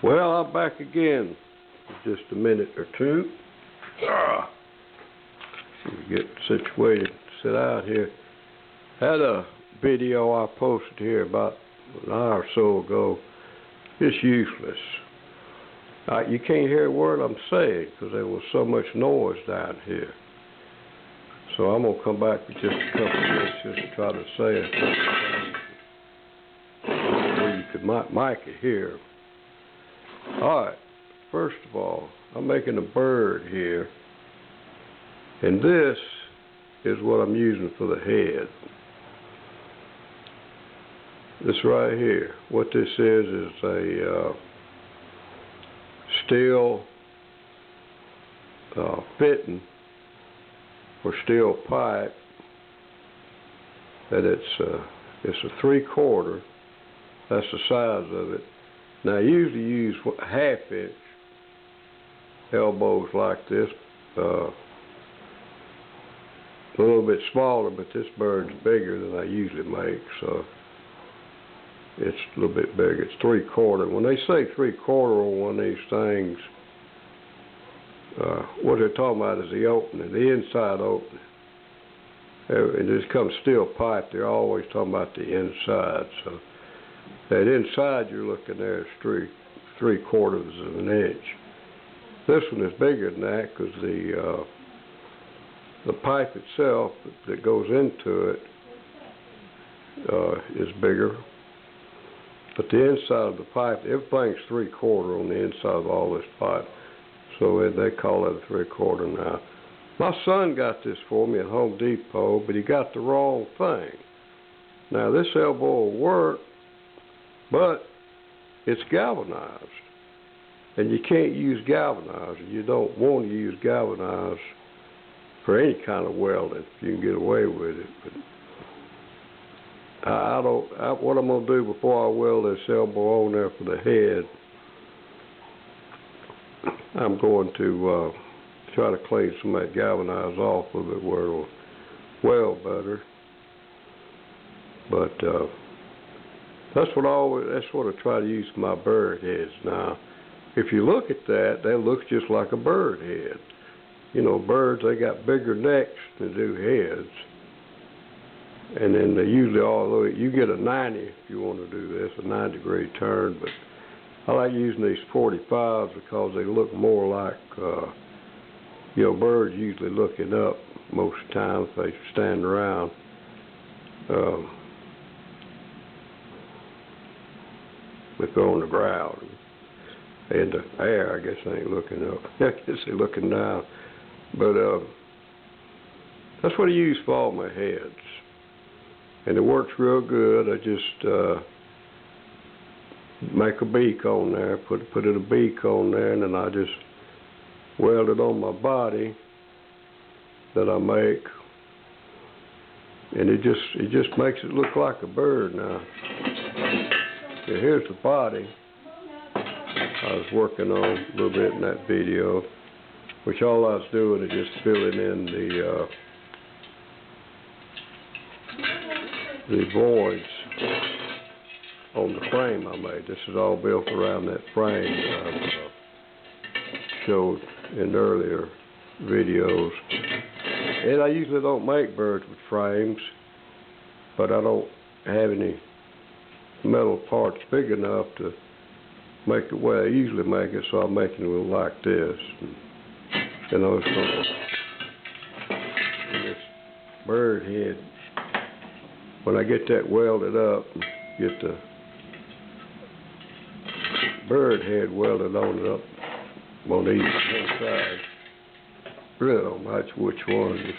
Well, I'm back again in just a minute or two. Get situated to sit out here. Had a video I posted here about an hour or so ago. It's useless. You can't hear a word I'm saying because there was so much noise down here. So I'm going to come back in just a couple of minutes just to try to say it where you could mic it here. Alright, first of all, I'm making a bird here, and this is what I'm using for the head. This right here, what this is a steel fitting for steel pipe, and it's a 3/4. That's the size of it. Now I usually use 1/2 inch elbows like this, a little bit smaller, but this bird's bigger than I usually make, so it's a little bit bigger. It's 3/4. When they say 3/4 on one of these things, what they're talking about is the opening, the inside opening. And this comes steel pipe. They're always talking about the inside. So that inside you're looking there is 3/4 of an inch. This one is bigger than that because the pipe itself that goes into it is bigger. But the inside of the pipe, everything's 3/4 on the inside of all this pipe. So they call it a 3/4 now. My son got this for me at Home Depot, but he got the wrong thing. Now this elbow will work, but it's galvanized. And you can't use galvanized. You don't want to use galvanized for any kind of welding if you can get away with it. But what I'm going to do before I weld this elbow on there for the head, I'm going to try to clean some of that galvanized off of it where it'll weld better. But that's what I try to use for my bird heads. Now, if you look at that, that looks just like a bird head. You know, birds, they got bigger necks than do heads. And then they usually, although you get a 90 if you want to do this, a 90-degree turn, but I like using these 45s because they look more like, you know, birds usually looking up most of the time if they stand around. If they're on the ground. And the air, I guess they ain't looking up. I guess they're looking down. But that's what I use for all my heads. And it works real good. I just make a beak on there, put a beak on there, and then I just weld it on my body that I make. And it just makes it look like a bird now. So here's the body I was working on a little bit in that video, which all I was doing is just filling in the voids on the frame I made. This is all built around that frame that I've showed in earlier videos. And I usually don't make birds with frames, but I don't have any metal parts big enough to make it the way I usually make it, so I'm making it look like this. And this bird head, when I get that welded up, get the bird head welded on it up on each side. Really don't match which one.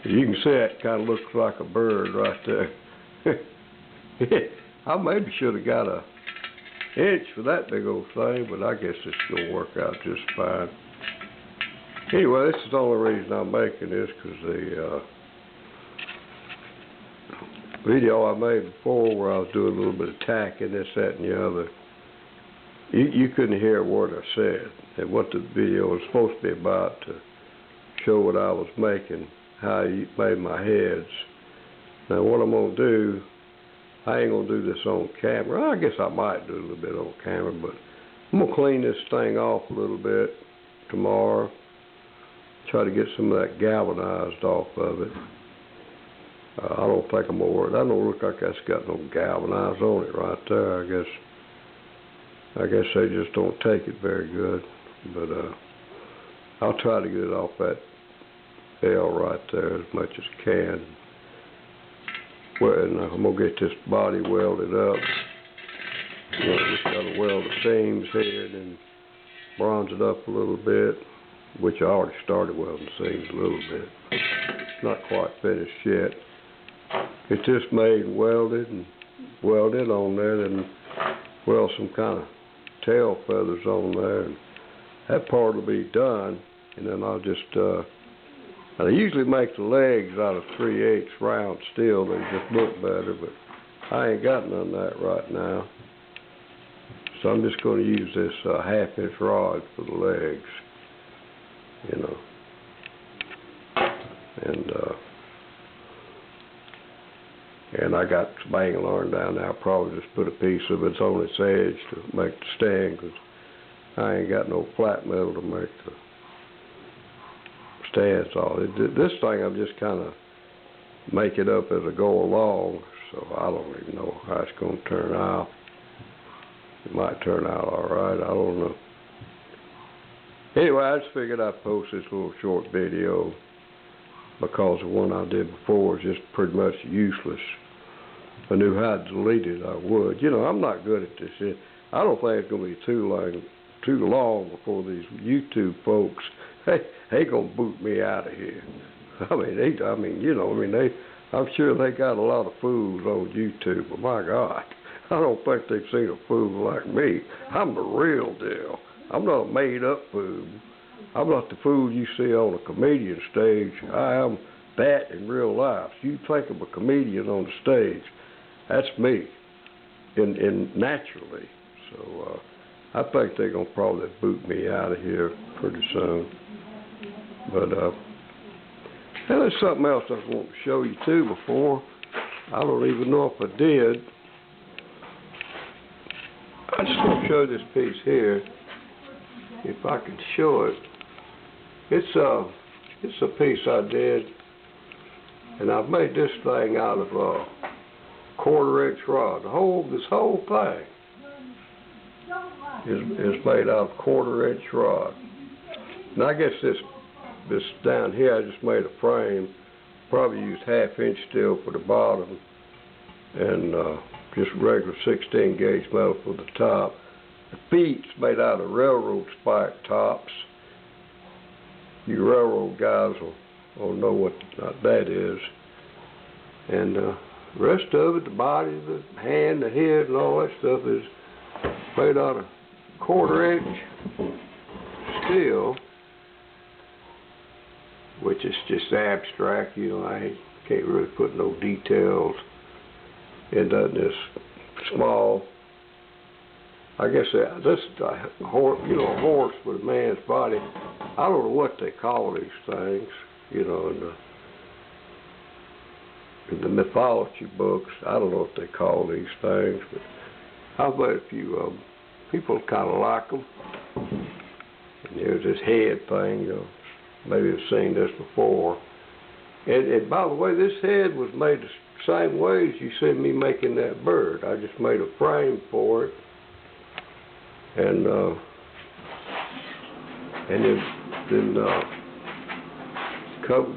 You can see it kind of looks like a bird right there. I maybe should have got an inch for that big old thing, but I guess it's going to work out just fine. Anyway, this is the only reason I'm making this, because the video I made before where I was doing a little bit of tacking, this, that, and the other, you couldn't hear a word I said. And what the video was supposed to be about, to show what I was making, how I made my heads. Now what I'm going to do, I ain't gonna do this on camera. I guess I might do a little bit on camera, but I'm gonna clean this thing off a little bit tomorrow. Try to get some of that galvanized off of it. I don't think I'm gonna worry. That don't look like that's got no galvanized on it right there. I guess they just don't take it very good. But I'll try to get it off that L right there as much as I can. Well, and I'm gonna get this body welded up. You know, just gotta weld the seams here and then bronze it up a little bit, which I already started welding the seams a little bit. It's not quite finished yet. It's just made and welded on there, then weld some kind of tail feathers on there, and that part will be done. And then I'll just I usually make the legs out of 3/8 round steel. They just look better, but I ain't got none of that right now. So I'm just going to use this 1/2-inch rod for the legs, you know. And I got some angle iron down there. I'll probably just put a piece of it on its edge to make the stand, because I ain't got no flat metal to make the stands on. This thing I'm just kind of make it up as I go along, so I don't even know how it's going to turn out. It might turn out all right. I don't know. Anyway, I just figured I'd post this little short video because the one I did before is just pretty much useless. If I knew how to delete it, I would. You know, I'm not good at this shit. I don't think it's going to be too long before these YouTube folks, they gonna boot me out of here. I'm sure they got a lot of fools on YouTube, but my God, I don't think they've seen a fool like me. I'm the real deal. I'm not a made-up fool. I'm not the fool you see on a comedian stage. I am that in real life. You think of a comedian on the stage, that's me, in naturally. So I think they're gonna probably boot me out of here pretty soon. But there's something else I want to show you too before. I don't even know if I did. I just want to show this piece here, if I can show it. It's a piece I did, and I've made this thing out of a 1/4-inch rod. This whole thing is made out of 1/4-inch rod. And I guess this down here, I just made a frame. Probably used 1/2-inch steel for the bottom, and just regular 16-gauge metal for the top. The feet's made out of railroad spike tops. You railroad guys will know what that is. And the rest of it, the body, the hand, the head, and all that stuff is made out of 1/4-inch steel, which is just abstract. You know, I can't really put no details into this small. I guess this is a horse with a man's body. I don't know what they call these things, you know, in the mythology books. I don't know what they call these things, but I've made a few of them. People kind of like them. And there's this head thing, you know, maybe you've seen this before. And by the way, this head was made the same way as you see me making that bird. I just made a frame for it. And then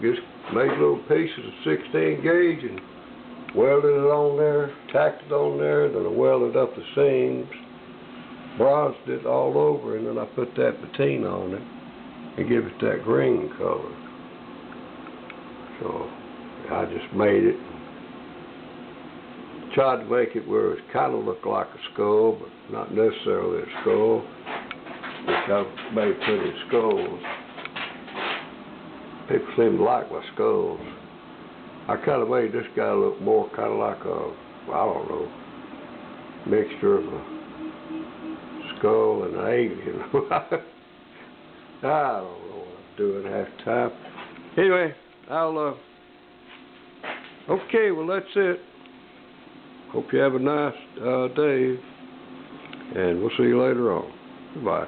just made little pieces of 16 gauge and welded it on there, tacked it on there, then I welded up the seams, bronzed it all over, and then I put that patina on it and give it that green color. So I just made it. Tried to make it where it kind of looked like a skull, but not necessarily a skull, which I've made plenty of skulls. People seem to like my skulls. I kind of made this guy look more kind of like a, I don't know, mixture of a skull and an alien. I don't know what I'm doing half the time. Anyway, okay, well that's it. Hope you have a nice day, and we'll see you later on. Goodbye.